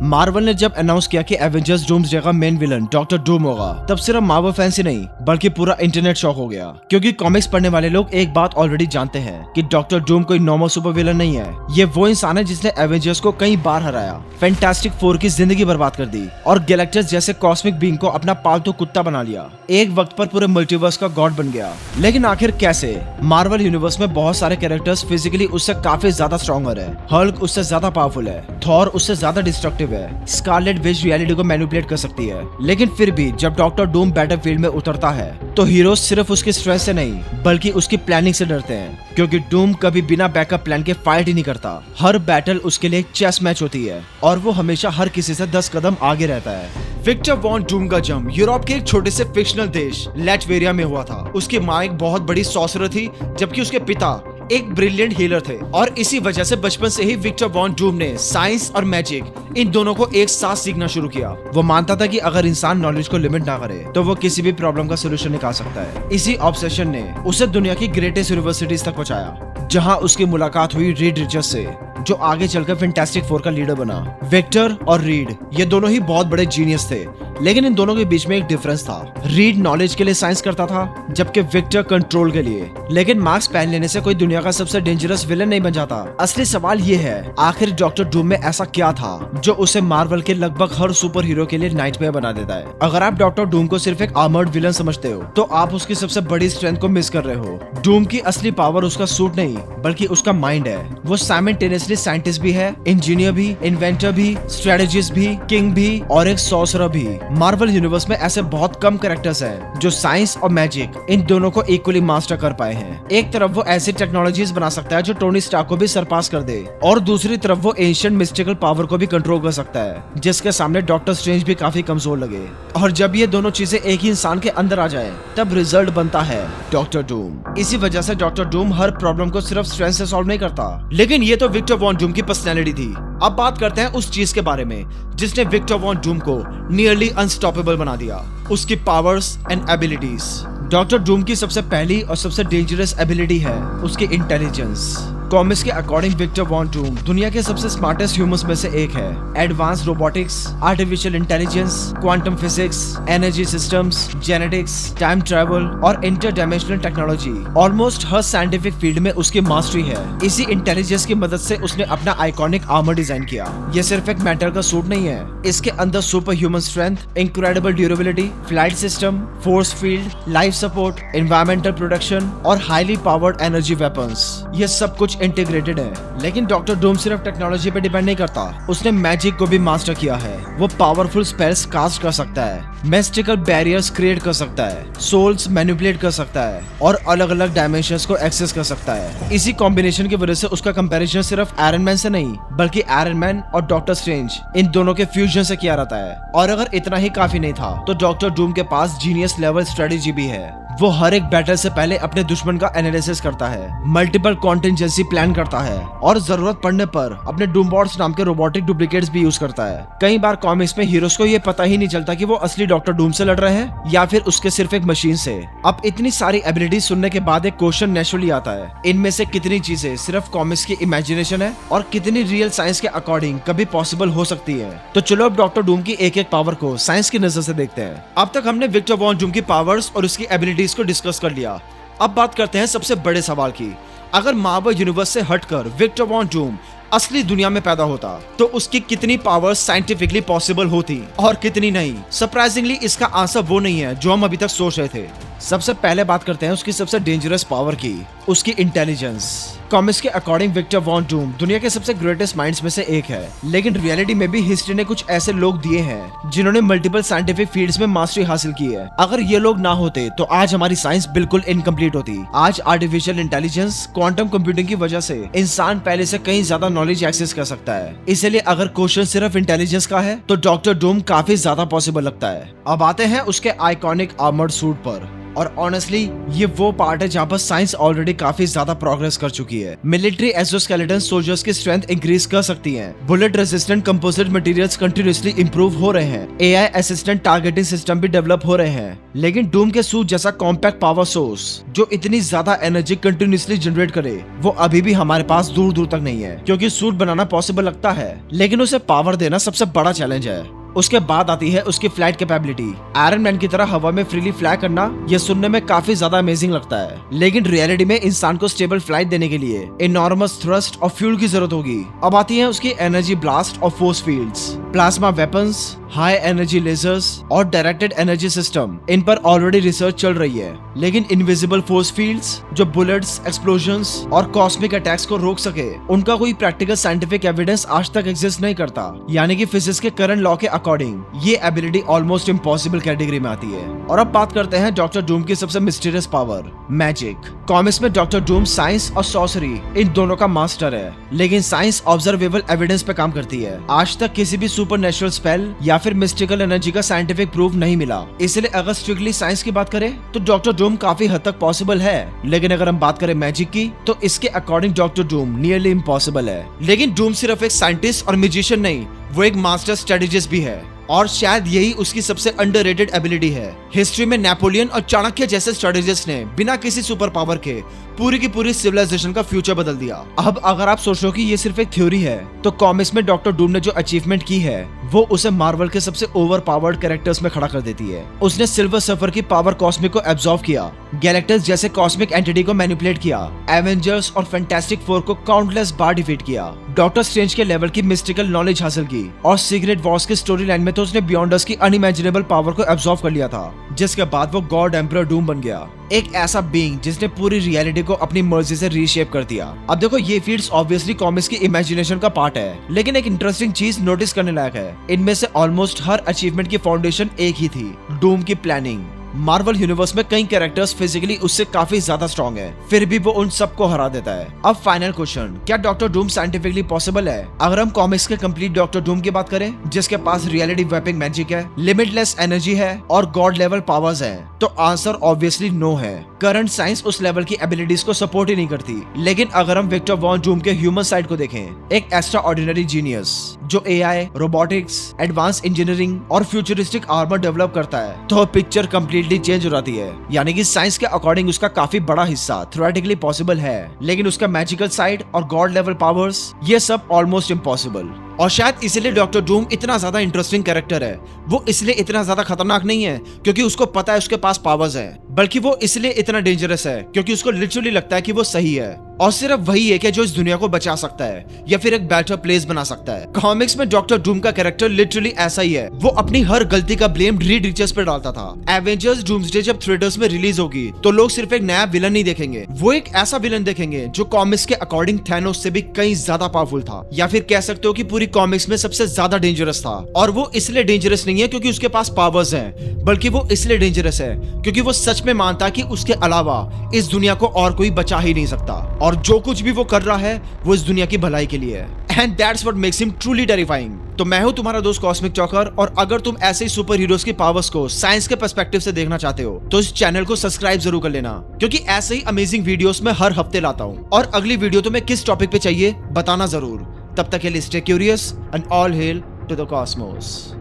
Marvel ने जब announce किया कि एवेंजर्स डूम्सडे का मेन विलन डॉक्टर डूम होगा, तब सिर्फ मार्वल फैंस ही नहीं बल्कि पूरा इंटरनेट शॉक हो गया, क्योंकि कॉमिक्स पढ़ने वाले लोग एक बात ऑलरेडी जानते हैं कि डॉक्टर डूम कोई नॉर्मल सुपर विलन नहीं है। ये वो इंसान है जिसने एवेंजर्स को कई बार हराया, फैंटास्टिक फोर की जिंदगी बर्बाद कर दी और गैलेक्टस जैसे कॉस्मिक बीइंग को अपना पालतू कुत्ता बना लिया। एक वक्त पर पूरे मल्टीवर्स का गॉड बन गया। लेकिन आखिर कैसे? मार्वल यूनिवर्स में बहुत सारे कैरेक्टर्स फिजिकली उससे काफी ज्यादा स्ट्रॉन्गर है। हल्क उससे ज्यादा पावरफुल है, थॉर उससे ज्यादा डिस्ट्रक्टिव है, स्कारलेट विच रियलिटी को मैनिपुलेट कर सकती है। लेकिन फिर भी जब डॉक्टर डूम बैटलफील्ड में उतरता है तो हीरोज सिर्फ उसके स्ट्रेस से नहीं बल्कि उसकी प्लानिंग से डरते हैं, क्योंकि डूम कभी बिना बैकअप प्लान के फाइट ही नहीं करता। हर बैटल उसके लिए एक चेस मैच होती है और वो हमेशा हर किसी से 10 कदम आगे रहता है। विक्टर वॉन डूम का जन्म यूरोप के एक छोटे से फिक्शनल देश लैटवेरिया में हुआ था। उसकी माँ एक बहुत बड़ी सॉर्सरर थी, जबकि उसके पिता एक ब्रिलियंट हीलर थे और इसी वजह से बचपन से ही विक्टर वॉन डूम ने साइंस और मैजिक इन दोनों को एक साथ सीखना शुरू किया। वो मानता था कि अगर इंसान नॉलेज को लिमिट ना करे तो वो किसी भी प्रॉब्लम का सोल्यूशन निकाल सकता है। इसी ऑब्सेशन ने उसे दुनिया की ग्रेटेस्ट यूनिवर्सिटीज तक पहुंचाया, जहां उसकी मुलाकात हुई रीड रिचर्ड्स से, जो आगे चलकर फैंटास्टिक फोर का लीडर बना। विक्टर और रीड ये दोनों ही बहुत बड़े जीनियस थे, लेकिन इन दोनों के बीच में एक डिफरेंस था। रीड नॉलेज के लिए साइंस करता था, जबकि विक्टर कंट्रोल के लिए। लेकिन मास्क पहन लेने से कोई दुनिया का सबसे डेंजरस विलन नहीं बन जाता। असली सवाल ये है, आखिर डॉक्टर डूम में ऐसा क्या था जो उसे मार्वल के लगभग हर सुपर हीरो के लिए नाइटमेयर बना देता है। अगर आप डॉक्टर डूम को सिर्फ एक आर्मर्ड विलन समझते हो तो आप उसकी सबसे बड़ी स्ट्रेंथ को मिस कर रहे हो। डूम की असली पावर उसका सूट नहीं बल्कि उसका माइंड है। वो साइमल्टेनियसली साइंटिस्ट भी है, इंजीनियर भी, इन्वेंटर भी, स्ट्रेटेजिस्ट भी, किंग भी और एक सॉर्सरर भी। मार्वल यूनिवर्स में ऐसे बहुत कम कैरेक्टर्स हैं जो साइंस और मैजिक इन दोनों को इक्वली मास्टर कर पाए हैं। एक तरफ वो ऐसी टेक्नोलॉजीज बना सकता है जो टोनी स्टार्क को भी सरपास कर दे, और दूसरी तरफ वो एंशिएंट मिस्टिकल पावर को भी कंट्रोल कर सकता है, जिसके सामने डॉक्टर स्ट्रेंज भी काफी कमजोर लगे। और जब ये दोनों चीजें एक ही इंसान के अंदर आ जाए तब रिजल्ट बनता है डॉक्टर डूम। इसी वजह से डॉक्टर डूम हर प्रॉब्लम को सिर्फ स्ट्रेंथ से सॉल्व नहीं करता। लेकिन ये तो विक्टर वॉन डूम की पर्सनैलिटी थी। अब बात करते हैं उस चीज के बारे में जिसने विक्टर वॉन डूम को नियरली अनस्टॉपेबल बना दिया, उसकी powers and abilities. Doctor Doom की सबसे पहली और सबसे डेंजरस एबिलिटी है उसकी इंटेलिजेंस। कॉमिक्स के अकॉर्डिंग विक्टर वॉन डूम दुनिया के सबसे स्मार्टेस्ट ह्यूमंस में से एक है। Advance robotics, artificial intelligence, quantum physics, energy systems, genetics, time travel और इंटरडायमेंशनल टेक्नोलॉजी, ऑलमोस्ट हर साइंटिफिक फील्ड में उसकी मास्टरी है। इसी इंटेलिजेंस की मदद से उसने अपना आइकॉनिक आर्मर डिजाइन किया। ये सिर्फ एक मेटल का सूट नहीं है, इसके अंदर super human strength, incredible durability, flight system, force field, life support, environmental protection और हाईली पावर्ड एनर्जी वेपन्स, ये सब कुछ इंटीग्रेटेड है। लेकिन डॉक्टर डूम सिर्फ टेक्नोलॉजी पे डिपेंड नहीं करता, उसने मैजिक को भी मास्टर किया है। वो पावरफुल स्पेल्स कास्ट कर सकता है, मिस्टिकल बैरियर्स क्रिएट कर सकता है, सोल्स मैनिपुलेट कर सकता है और अलग अलग डायमेंशंस को एक्सेस कर सकता है। इसी कॉम्बिनेशन की वजह से उसका कंपैरिजन सिर्फ आयरन मैन से नहीं बल्कि आयरन मैन और डॉक्टर स्ट्रेंज इन दोनों के फ्यूजन से किया रहता है। और अगर इतना ही काफी नहीं था तो डॉक्टर डूम के पास जीनियस लेवल स्ट्रेटेजी भी है। वो हर एक बैटल से पहले अपने दुश्मन का एनालिसिस करता है, मल्टीपल कॉन्टिजेंसी प्लान करता है और जरूरत पड़ने पर अपने डूमबॉट्स नाम के रोबोटिक डुप्लीकेट्स भी यूज करता है। कई बार कॉमिक्स में हीरोज को ये पता ही नहीं चलता कि वो असली डॉक्टर डूम से लड़ रहे हैं या फिर उसके सिर्फ एक मशीन से। अब इतनी सारी एबिलिटीज सुनने के बाद एक क्वेश्चन नेचुरली आता है, इनमें से कितनी चीजें सिर्फ कॉमिक्स की इमेजिनेशन है और कितनी रियल साइंस के अकॉर्डिंग कभी पॉसिबल हो सकती है। तो चलो अब डॉक्टर डूम की एक एक पावर को साइंस की नजर से देखते हैं। अब तक हमने विक्टर वॉन डूम की पावर्स और उसकी एबिलिटीज को डिस्कस कर लिया। अब बात करते हैं सबसे बड़े सवाल की। अगर मार्वल यूनिवर्स से हटकर विक्टर वॉन डूम असली दुनिया में पैदा होता तो उसकी कितनी पावर्स साइंटिफिकली पॉसिबल होती और कितनी नहीं? सरप्राइजिंगली इसका आंसर वो नहीं है जो हम अभी तक सोच रहे थे। सबसे पहले बात करते हैं उसकी सबसे डेंजरस पावर की, उसकी इंटेलिजेंस। कॉमिक्स के अकॉर्डिंग विक्टर वॉन डूम दुनिया के सबसे ग्रेटेस्ट माइंड्स में से एक है, लेकिन रियलिटी में भी हिस्ट्री ने कुछ ऐसे लोग दिए हैं जिन्होंने मल्टीपल साइंटिफिक फील्ड्स में मास्टरी हासिल की है। अगर ये लोग ना होते तो आज हमारी साइंस बिल्कुल इनकम्प्लीट होती। आज आर्टिफिशियल इंटेलिजेंस, क्वांटम कंप्यूटिंग की वजह से इंसान पहले से कहीं ज्यादा नॉलेज एक्सेस कर सकता है। इसलिए अगर क्वेश्चन सिर्फ इंटेलिजेंस का है तो डॉक्टर डूम काफी ज्यादा पॉसिबल लगता है। अब आते हैं उसके आइकॉनिक आर्मर्ड सूट पर, और ऑनेस्टली ये वो पार्ट है जहाँ पर साइंस ऑलरेडी भी काफी ज्यादा प्रोग्रेस कर चुकी है। मिलिट्री एक्सोस्केलेटन सोल्जर्स की स्ट्रेंथ इंक्रीज कर सकती है। Bullet resistant composite materials continuously improve हो रहे हैं। एआई असिस्टेंट टारगेटिंग सिस्टम भी डेवलप हो रहे हैं। लेकिन डूम के सूट जैसा कॉम्पैक्ट पावर सोर्स जो इतनी ज्यादा एनर्जी कंटिन्यूअसली जनरेट करे, वो अभी भी हमारे पास दूर दूर तक नहीं है। क्योंकि सूट बनाना पॉसिबल लगता है, लेकिन उसे पावर देना सबसे बड़ा चैलेंज है। उसके बाद आती है उसकी फ्लाइट कैपेबिलिटी। आयरन मैन की तरह हवा में फ्रीली फ्लाई करना यह सुनने में काफी ज्यादा अमेजिंग लगता है, लेकिन रियलिटी में इंसान को स्टेबल फ्लाइट देने के लिए इनॉर्मस थ्रस्ट और फ्यूल की जरूरत होगी। अब आती है उसकी एनर्जी ब्लास्ट और force fields, plasma weapons, high energy lasers और डायरेक्टेड एनर्जी सिस्टम। इन पर ऑलरेडी रिसर्च चल रही है, लेकिन इनविजिबल फोर्स फील्ड्स जो बुलेट्स, एक्सप्लोजन्स और कॉस्मिक अटैक्स को रोक सके, उनका कोई प्रैक्टिकल साइंटिफिक एविडेंस आज तक एग्जिस्ट नहीं करता। यानी कि फिजिक्स के करंट लॉ के अकॉर्डिंग ये एबिलिटी ऑलमोस्ट इम्पॉसिबल कैटेगरी में आती है। और अब बात करते हैं डॉक्टर डूम की सबसे मिस्टीरियस पावर, मैजिक। कॉमिक्स में डॉक्टर डूम साइंस और सॉर्सरी इन दोनों का मास्टर है, लेकिन साइंस ऑब्जर्वेबल एविडेंस पे काम करती है। आज तक किसी भी सुपरनेचुरल स्पेल या फिर मिस्टिकल एनर्जी का साइंटिफिक प्रूफ नहीं मिला। इसलिए अगर स्ट्रिक्टली साइंस की बात करें तो डॉक्टर डूम काफी हद तक पॉसिबल है, लेकिन अगर हम बात करें मैजिक की तो इसके according doctor Doom nearly impossible है। लेकिन डूम सिर्फ एक साइंटिस्ट और म्यूजिशियन नहीं, वो एक मास्टर स्ट्रेटेजिस्ट भी है, और शायद यही उसकी सबसे अंडररेटेड एबिलिटी है। हिस्ट्री में नेपोलियन और चाणक्य जैसे स्ट्रेटेजिस्ट ने बिना किसी सुपर पावर के पूरी की पूरी सिविलाइजेशन का फ्यूचर बदल दिया। अब अगर आप सोचो कि ये सिर्फ एक थ्योरी है, तो कॉमिक्स में डॉक्टर डूम ने जो अचीवमेंट की है वो उसे मार्वल के सबसे ओवर पावर्ड कैरेक्टर्स में खड़ा कर देती है। उसने सिल्वर सर्फर की पावर कॉस्मिक को एब्जॉर्ब किया, गैलेक्टस जैसे कॉस्मिक एंटिटी को मैनिपुलेट किया, एवेंजर्स और फैंटास्टिक फोर को काउंटलेस बार डिफीट किया, डॉक्टर स्ट्रेंज के लेवल की मिस्टिकल नॉलेज हासिल की, और सीक्रेट वॉर्स की स्टोरी लाइन में तो उसने बियॉन्डर्स की अनइमेजिनेबल पावर को एब्जॉर्ब कर लिया था, जिसके बाद वो गॉड एम्परर डूम बन गया, एक ऐसा बीइंग जिसने पूरी रियलिटी को अपनी मर्जी से रीशेप कर दिया। अब देखो, ये फील्ड्स ऑब्वियसली कॉमिक्स की इमेजिनेशन का पार्ट है, लेकिन एक इंटरेस्टिंग चीज नोटिस करने लायक है। इनमें से ऑलमोस्ट हर अचीवमेंट की फाउंडेशन एक ही थी, डूम की प्लानिंग। मार्वल यूनिवर्स में कई कैरेक्टर्स फिजिकली उससे काफी ज्यादा स्ट्रॉन्ग है, फिर भी वो उन सबको हरा देता है। अब फाइनल क्वेश्चन, क्या डॉक्टर डूम साइंटिफिकली पॉसिबल है? अगर हम कॉमिक्स के कंप्लीट डॉक्टर डूम की बात करें, जिसके पास रियलिटी वेपिंग मैजिक है, लिमिटलेस एनर्जी है और गॉड लेवल पावर्स है, तो आंसर ऑब्वियसली नो है। करंट साइंस उस लेवल की एबिलिटीज को सपोर्ट ही नहीं करती। लेकिन अगर हम विक्टर वॉन डूम के ह्यूमन साइड को देखें, एक एक्स्ट्रा ऑर्डिनरी जीनियस जो एआई, रोबोटिक्स, एडवांस इंजीनियरिंग और फ्यूचरिस्टिक आर्मर डेवलप करता है, तो पिक्चर कंप्लीटली चेंज हो जाती है। यानी कि साइंस के अकॉर्डिंग उसका काफी बड़ा हिस्सा थ्योरेटिकली पॉसिबल है, लेकिन उसका मैजिकल साइड और गॉड लेवल पावर्स, ये सब ऑलमोस्ट इम्पॉसिबल। और शायद इसलिए डॉक्टर डूम इतना ज्यादा इंटरेस्टिंग कैरेक्टर है। वो इसलिए इतना ज्यादा खतरनाक नहीं है क्योंकि उसको पता है उसके पास पावर्स है, बल्कि वो इसलिए इतना डेंजरस है क्योंकि उसको लिटरली लगता है कि वो सही है, और सिर्फ वही है कि जो इस दुनिया को बचा सकता है या फिर एक बेटर प्लेस बना सकता है। कॉमिक्स में डॉक्टर डूम का कैरेक्टर लिटरली ऐसा ही है। वो अपनी हर गलती का ब्लेम रीड रिचर्स पे डालता था। एवेंजर्स डूम्सडे जब थिएटर्स में रिलीज होगी तो लोग सिर्फ एक नया विलन नहीं देखेंगे, वो एक ऐसा विलन देखेंगे जो कॉमिक्स के अकॉर्डिंग थैनोस से भी कई ज्यादा पावरफुल था, या फिर कह सकते हो कि पूरी कॉमिक्स में सबसे ज्यादा डेंजरस था। और वो इसलिए डेंजरस नहीं है क्योंकि उसके पास पावर्स हैं, बल्कि वो इसलिए डेंजरस है क्योंकि वो सच में मानता कि उसके अलावा इस दुनिया को और कोई बचा ही नहीं सकता, और जो कुछ भी वो कर रहा है वो इस दुनिया की भलाई के लिए है। And that's what makes him truly terrifying. तो मैं हूं तुम्हारा दोस्त कॉस्मिक चौकर, और अगर तुम ऐसे ही सुपर हीरोज की पावर्स को साइंस के पर्सपेक्टिव से देखना चाहते हो तो इस चैनल को सब्सक्राइब जरूर कर लेना, क्योंकि ऐसे ही अमेजिंग वीडियोस मैं हर हफ्ते लाता हूं। और अगली वीडियो तुम्हें किस टॉपिक पे चाहिए बताना जरूर। तब तक के लिए stay curious and all hail to the Cosmos.